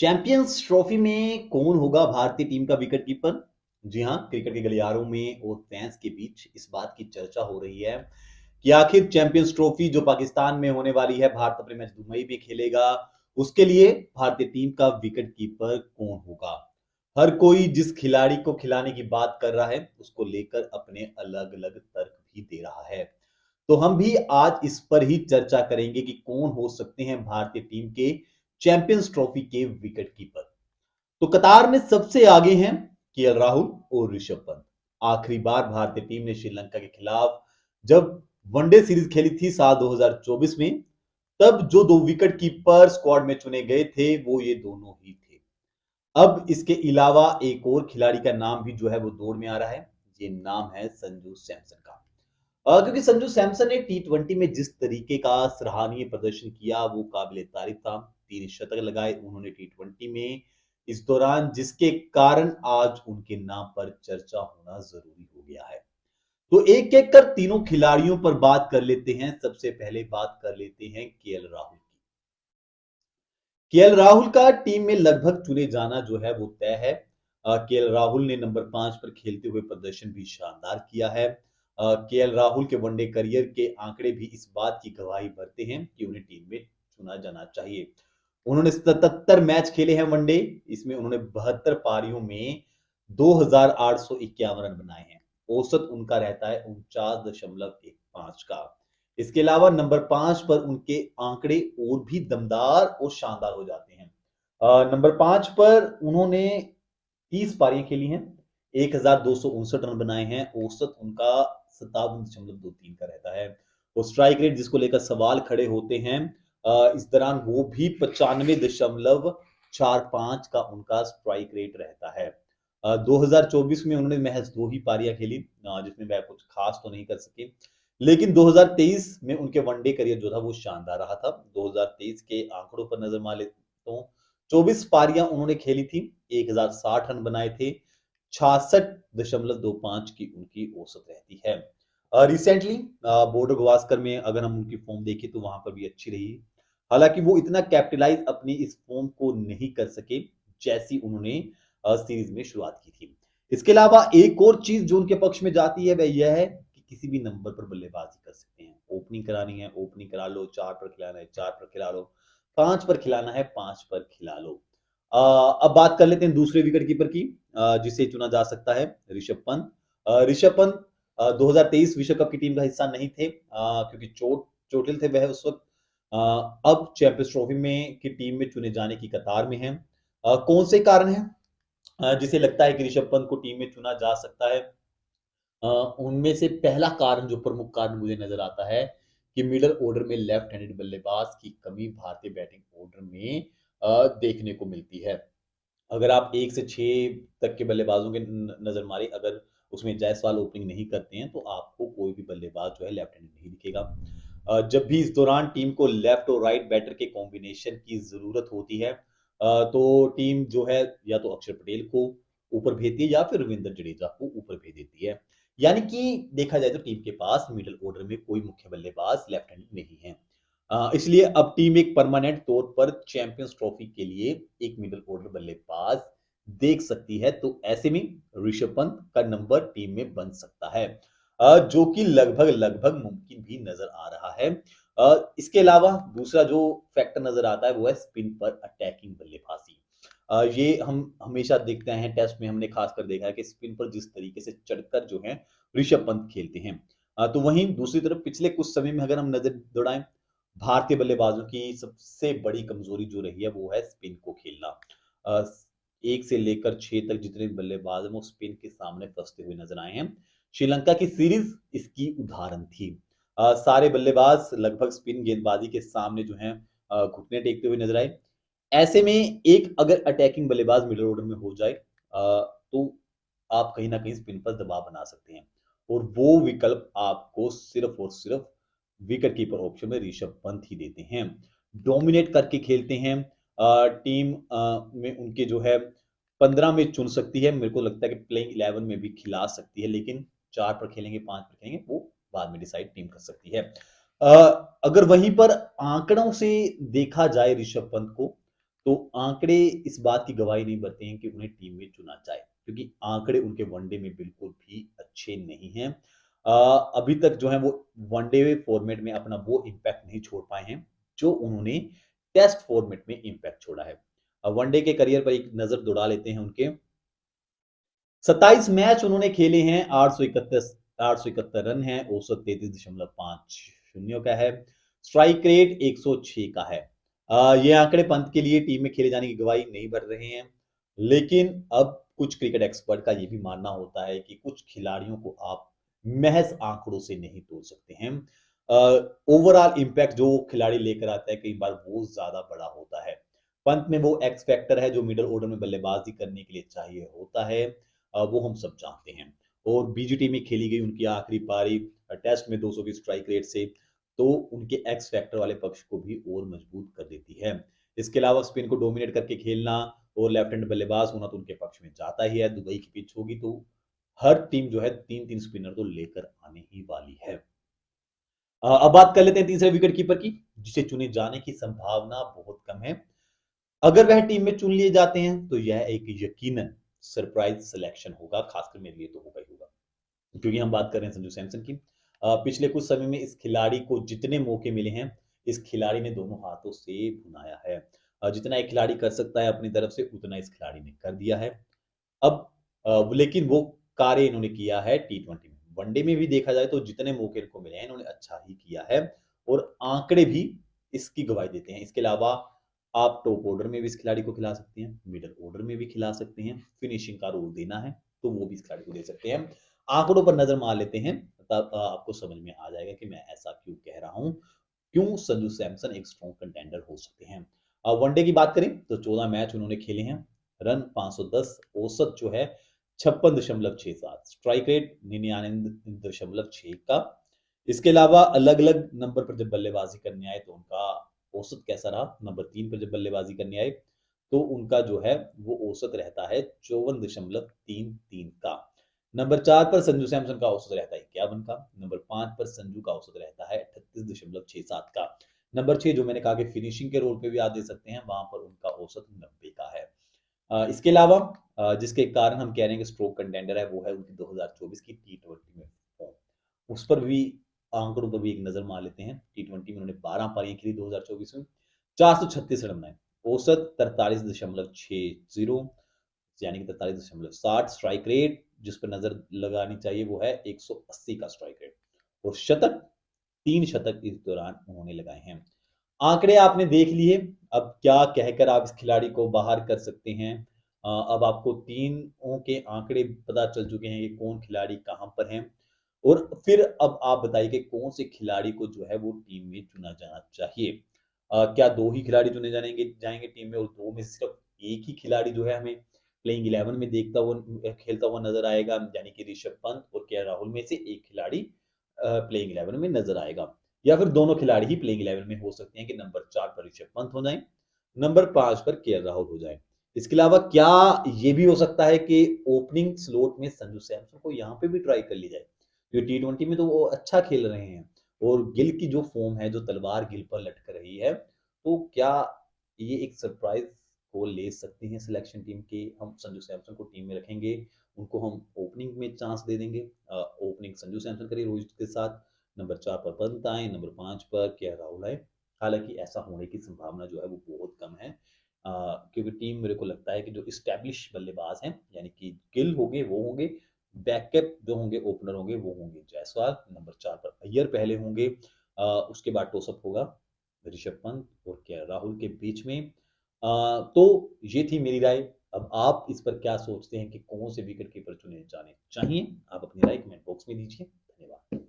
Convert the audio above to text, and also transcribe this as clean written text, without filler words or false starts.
Champions trophy में कौन होगा भारतीय टीम का विकेट कीपर? जी हाँ, क्रिकेट के गलियारों में और फैंस के बीच इस बात की चर्चा हो रही है कि आखिर चैंपियंस ट्रॉफी जो पाकिस्तान में होने वाली है, भारत अपने मैच दुबई में खेलेगा, उसके लिए भारतीय टीम का विकेट कीपर कौन होगा? हर कोई जिस खिलाड़ी को खिलाने की बात कर रहा है, उसको लेकर अपने अलग-अलग तर्क भी दे रहा है। तो हम भी आज इस पर ही चर्चा करेंगे कि कौन हो सकते हैं भारतीय टीम के चैंपियंस ट्रॉफी के विकेट कीपर। तो कतार में सबसे आगे हैं केएल राहुल और ऋषभ पंत। आखिरी बार भारतीय टीम ने श्रीलंका के खिलाफ जब वनडे सीरीज खेली थी साल 2024 में, तब जो दो विकेट कीपर स्क्वाड में चुने गए थे वो ये दोनों ही थे। अब इसके अलावा एक और खिलाड़ी का नाम भी जो है वो दौड़ में आ रहा है। ये नाम है संजू सैमसन का। क्योंकि संजू सैमसन ने टी20 में जिस तरीके का सराहनीय प्रदर्शन किया वो काबिले तारीफ था। 3 शतक लगाए उन्होंने टी20 में, इस दौरान जिसके कारण आज उनके नाम पर चर्चा होना जरूरी हो गया है। तो एक एक कर तीनों खिलाड़ियों पर बात कर लेते हैं। सबसे पहले बात कर लेते हैं केएल राहुल की। केएल राहुल का टीम में लगभग चुने जाना जो है वो तय है। केएल राहुल ने नंबर 5 पर खेलते हुए प्रदर्शन भी शानदार किया है। केएल राहुल के वनडे करियर के आंकड़े भी इस बात की गवाही भरते हैं कि उन्हें टीम में चुना जाना चाहिए। उन्होंने 77 मैच खेले हैं वनडे। इसमें उन्होंने 72 पारियों में 2851 रन बनाए हैं। औसत उनका रहता है 49.15 का। इसके अलावा नंबर 5 पर उनके आंकड़े और भी दमदार और शानदार हो जाते हैं। नंबर 5 पर उन्होंने 30 पारियां खेली हैं, 1259 रन बनाए हैं। औसत उनका 57.23 का रहता है। और स्ट्राइक रेट जिसको लेकर सवाल खड़े होते हैं, इस दौरान वो भी 95.45 का उनका स्ट्राइक रेट रहता है। 2024 में उन्होंने महज 2 ही पारियां खेली, जिसमें वह कुछ खास तो नहीं कर सके। लेकिन 2023 में उनके वनडे करियर जो था वो शानदार रहा था। 2023 के आंकड़ों पर नजर मार लेता हूँ। 24 पारियां उन्होंने खेली थी, 1060 रन बनाए थे, 66.25 की उनकी औसत रहती है। रिसेंटली बॉर्डर गवास्कर में अगर हम उनकी फॉर्म देखें तो वहां पर भी अच्छी रही। हालांकि वो इतना कैपिटलाइज अपनी इस फॉर्म को नहीं कर सके जैसी उन्होंने सीरीज में शुरुआत की थी। इसके अलावा एक और चीज जो उनके पक्ष में जाती है वह यह है कि किसी भी नंबर पर बल्लेबाजी कर सकते हैं। ओपनिंग करानी है ओपनिंग करा लो, 4 पर खिलाना है 4 पर खिला लो, 5 पर खिलाना है 5 पर खिला लो। अब बात कर लेते हैं दूसरे विकेट कीपर की, जिसे चुना जा सकता है ऋषभ पंत। ऋषभ पंत 2023 विश्व कप की टीम का हिस्सा नहीं थे, क्योंकि चोटिल थे वह उस वक्त। अब चैंपियंस ट्रॉफी में की टीम में चुने जाने की कतार में हैं। कौन से कारण हैं जिसे लगता है कि ऋषभ पंत को टीम में चुना जा सकता है? उनमें से पहला कारण जो प्रमुख कारण मुझे नजर आता है कि मिडल ऑर्डर में लेफ्ट हैंडेड बल्लेबाज की कमी भारतीय बैटिंग ऑर्डर में देखने को मिलती है। अगर आप 1 से 6 तक के बल्लेबाजों के नजर मारे, अगर उसमें जायसवाल ओपनिंग नहीं करते हैं तो आपको कोई भी बल्लेबाज जो है लेफ्ट हैंडेड नहीं दिखेगा। जब भी इस दौरान टीम को लेफ्ट और राइट बैटर के कॉम्बिनेशन की जरूरत होती है, तो टीम जो है या तो अक्षर पटेल को ऊपर भेजती है या फिर रविंद्र जडेजा को ऊपर भेज देती है। यानी कि देखा जाए तो टीम के पास मिडिल ऑर्डर में कोई मुख्य बल्लेबाज लेफ्ट हैंडेड नहीं है। इसलिए अब टीम एक परमानेंट तौर पर चैंपियंस ट्रॉफी के लिए एक मिडिल ऑर्डर बल्लेबाज देख सकती है। तो ऐसे में ऋषभ पंत का नंबर टीम में बन सकता है, जो कि लगभग लगभग मुमकिन भी नजर आ रहा है। इसके अलावा दूसरा जो फैक्टर नजर आता है वो है स्पिन पर अटैकिंग बल्लेबाजी। ये हम हमेशा देखते हैं, टेस्ट में हमने खासकर देखा है कि स्पिन पर जिस तरीके से चढ़कर जो है ऋषभ पंत खेलते हैं। तो वहीं दूसरी तरफ पिछले कुछ समय में अगर हम नजर दौड़ाएं, भारतीय बल्लेबाजों की सबसे बड़ी कमजोरी जो रही है वो है स्पिन को खेलना। अ, 1 से लेकर 6 तक जितने भी बल्लेबाज हैं वो स्पिन के सामने फंसते हुए नजर आए हैं। श्रीलंका की सीरीज इसकी उदाहरण थी। सारे बल्लेबाज लगभग स्पिन गेंदबाजी के सामने जो है घुटने टेकते हुए नजर आए। ऐसे में एक अगर अटैकिंग बल्लेबाज मिडिल ऑर्डर में हो जाए, तो आप कहीं ना कहीं स्पिन पर दबाव बना सकते हैं। और वो विकल्प आपको सिर्फ और सिर्फ विकेट कीपर ऑप्शन में ऋषभ पंत ही देते हैं। डोमिनेट करके खेलते हैं। टीम में उनके जो है 15 में चुन सकती है, मेरे को लगता है कि प्लेइंग 11 में भी खिला सकती है, लेकिन 4 पर खेलेंगे 5 पर खेलेंगे वो बाद में डिसाइड टीम कर सकती है। अगर वहीं पर आंकड़ों से देखा जाए ऋषभ पंत को, तो आंकड़े इस बात की गवाही नहीं भरते हैं कि उन्हें टीम में चुना जाए, क्योंकि आंकड़े उनके वनडे में बिल्कुल भी अच्छे नहीं हैं। अभी तक जो है वो वनडे फॉर्मेट में अपना वो इम्पैक्ट नहीं छोड़ पाए हैं जो उन्होंने टेस्ट फॉर्मेट में इम्पैक्ट छोड़ा है। वनडे के करियर पर एक नजर दौड़ा लेते हैं उनके। 27 मैच उन्होंने खेले हैं, 871 रन है, औसत 33.50 का है, स्ट्राइक रेट 106 का है। ये आंकड़े पंत के लिए टीम में खेले जाने की गवाही नहीं भर रहे हैं, लेकिन अब कुछ क्रिकेट एक्सपर्ट का ये भी मानना होता है कि कुछ खिलाड़ियों को आप महज आंकड़ों से नहीं तोड़ सकते हैं। ओवरऑल इम्पैक्ट जो खिलाड़ी लेकर आता है कई बार वो ज्यादा बड़ा होता है। पंत में वो एक्स फैक्टर है जो मिडल ऑर्डर में बल्लेबाजी करने के लिए चाहिए होता है, वो हम सब जानते हैं। और बीजीटी में खेली गई उनकी आखिरी पारी टेस्ट में 200 की स्ट्राइक रेट से तो उनके एक्स फैक्टर वाले पक्ष को भी और मजबूत कर देती है। इसके अलावा स्पिन को डोमिनेट करके खेलना और लेफ्ट हैंड बल्लेबाज होना तो उनके पक्ष में जाता ही है। दुबई की पिच होगी तो हर टीम जो है 3-3 स्पिनर तो लेकर आने ही वाली है। अब बात कर लेते हैं तीसरे विकेट कीपर की, जिसे चुने जाने की संभावना बहुत कम है। अगर वह टीम में चुन लिए जाते हैं तो यह एक यकीनन सरप्राइज सिलेक्शन होगा, खासकर मेरे लिए तो होगा ही होगा, क्योंकि हम बात कर रहे हैं संजू सैमसन की। पिछले कुछ समय में इस खिलाड़ी को जितने मौके मिले हैं, इस खिलाड़ी ने दोनों हाथों से भुनाया है। जितना एक खिलाड़ी कर सकता है अपनी तरफ से उतना इस खिलाड़ी ने कर दिया है। अब लेकिन वो कार्य इन्होंने किया है टी20 में। वनडे में भी देखा जाए तो जितने मौके इनको मिले हैं इन्होंने अच्छा ही किया है और आंकड़े भी इसकी गवाही देते हैं। इसके अलावा आप टॉप ऑर्डर में भी इस खिलाड़ी को खिला सकते हैं, मिडल ऑर्डर में भी खिला सकते हैं, फिनिशिंग का रोल देना है तो वो भी इस खिलाड़ी को दे सकते हैं। आंकड़ों पर नजर मार लेते हैं, तब आपको समझ में आ जाएगा कि मैं ऐसा क्यों कह रहा हूं, क्यों संजू सैमसन एक स्ट्रॉन्ग कंटेंडर हो सकते हैं। वनडे की बात करें तो 14 मैच उन्होंने खेले हैं, रन 510, औसत जो है 56.67, स्ट्राइक रेट 99.6 का। इसके अलावा अलग अलग नंबर पर जब बल्लेबाजी करने आए तो उनका औसत कैसा रहा, नंबर 3 पर जब बल्लेबाजी करने आए तो उनका जो है वो औसत रहता है 54.33 का। नंबर 4 पर संजू सैमसन का औसत रहता है 51 का, नंबर 5 पर संजू का औसत रहता है 38.67 का, नंबर 6 जो मैंने कहा कि फिनिशिंग के रोल पे भी आप दे सकते हैं, वहां पर उनका औसत 90 का है। इसके अलावा जिसके कारण हम कह रहे हैं कि स्ट्रोक कंटेंडर है वो है उनकी 2024 की टी20 में फॉर्म। उस पर भी आंकड़ों पर भी एक नजर मार लेते हैं। टी20 में उन्होंने 12 पारियां खेली 2024 में, 436 रन बनाए, औसत 43.60 यानी कि 43.60, स्ट्राइक रेट जिस पर नजर लगानी चाहिए वो है 180 का स्ट्राइक रेट, और शतक 3 शतक इस दौरान उन्होंने लगाए हैं। आंकड़े आपने देख लिए, अब क्या कहकर आप इस खिलाड़ी को बाहर कर सकते हैं। अब आपको तीनों के आंकड़े पता चल चुके हैं कि कौन खिलाड़ी कहां पर है, और फिर अब आप बताइए कि कौन से खिलाड़ी को जो है वो टीम में चुना जाना चाहिए। क्या दो ही खिलाड़ी चुने जाएंगे टीम में और दो में सिर्फ एक ही खिलाड़ी जो है हमें प्लेइंग 11 में देखता हुआ खेलता हुआ नजर आएगा, यानी कि ऋषभ पंत और के राहुल में से एक खिलाड़ी प्लेइंग 11 में नजर आएगा, या फिर दोनों खिलाड़ी ही प्लेइंग 11 में हो सकते हैं कि नंबर 4 पर ऋषभ पंत हो जाए, नंबर 5 पर के राहुल हो जाए। इसके अलावा क्या ये भी हो सकता है कि ओपनिंग स्लॉट में संजू सैमसन को यहाँ पे भी ट्राई कर ली जाए, क्योंकि टी20 में तो वो अच्छा खेल रहे हैं और गिल की जो फॉर्म है, जो तलवार गिल पर लटक रही है, तो क्या ये एक सरप्राइज को ले सकते हैं सिलेक्शन टीम के। हम संजू सैमसन को टीम में रखेंगे, उनको हम ओपनिंग में चांस दे देंगे, ओपनिंग संजू सैमसन करिए रोहित के साथ, नंबर 4 पर पंत आए, नंबर 5 पर के राहुल आए। हालांकि ऐसा होने की संभावना जो है वो बहुत कम है, क्योंकि टीम मेरे को लगता है कि जो इस्टेब्लिश बल्लेबाज हैं यानी कि गिल होंगे वो होंगे, बैकअप जो होंगे ओपनर होंगे वो होंगे जायसवाल, नंबर 4 पर अय्यर पहले होंगे, उसके बाद टॉसअप होगा ऋषभ पंत और के राहुल के बीच में। तो ये थी मेरी राय। अब आप इस पर क्या सोचते हैं कि कौन से विकेट कीपर चुने जाने चाहिए, आप अपनी राय कमेंट बॉक्स में दीजिए। धन्यवाद।